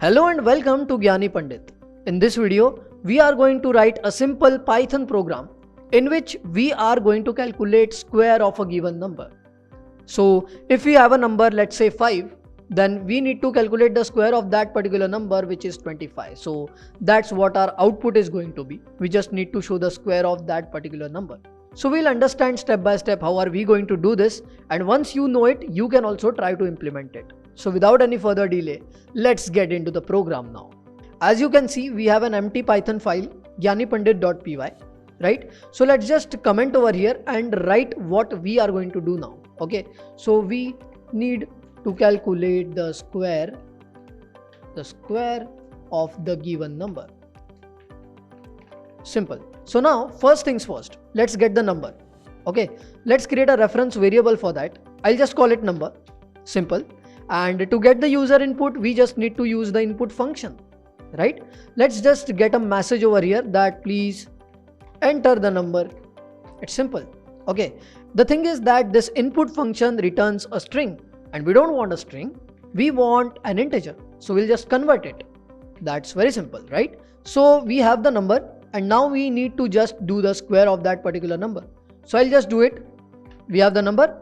Hello and welcome to Gyani Pandit. In this video, we are going to write a simple Python program in which we are going to calculate square of a given number. So if we have a number, let's say 5, then we need to calculate the square of that particular number, which is 25. So that's what our output is going to be. We just need to show the square of that particular number. So we'll understand step by step how are we going to do this, and once you know it, you can also try to implement it. So without any further delay, let's get into the program now. As you can see, we have an empty Python file, gyanipandit.py, right? So let's just comment over here and write what we are going to do now. Okay, so we need to calculate the square of the given number. Simple. So now first things first, let's get the number. Okay, let's create a reference variable for that. I'll just call it number. Simple. And to get the user input, we just need to use the input function, right? Let's just get a message over here that please enter the number. It's simple. Okay, the thing is that this input function returns a string, and we don't want a string, we want an integer, so we'll just convert it. That's very simple, right? So we have the number, and now we need to just do the square of that particular number. So I'll just do it. We have the number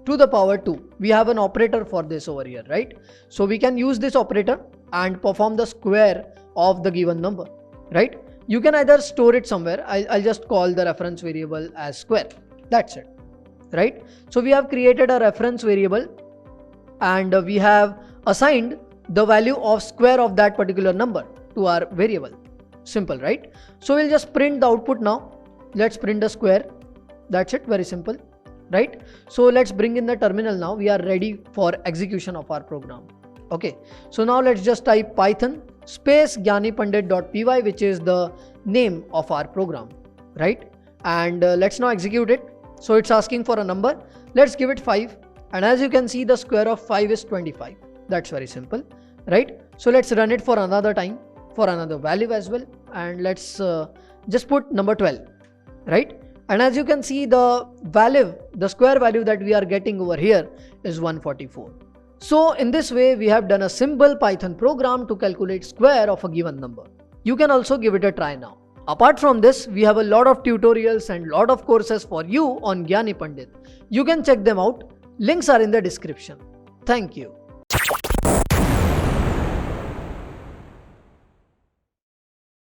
to the power 2. We have an operator for this over here, right? So we can use this operator and perform the square of the given number, right? You can either store it somewhere. I'll just call the reference variable as square. That's it, right? So we have created a reference variable and we have assigned the value of square of that particular number to our variable. Simple, right? So we'll just print the output now. Let's print the square. That's it, very simple, right? So let's bring in the terminal now. We are ready for execution of our program. Okay, so now let's just type Python space gyanipandit.py, which is the name of our program, right? And let's now execute it. So it's asking for a number. Let's give it 5, and as you can see, the square of 5 is 25. That's very simple, right? So let's run it for another time for another value as well, and let's just put number 12, right? And as you can see, the square value that we are getting over here is 144. So in this way, we have done a simple Python program to calculate square of a given number. You can also give it a try now. Apart from this, we have a lot of tutorials and lot of courses for you on Gyani Pandit. You can check them out. Links are in the description. Thank you.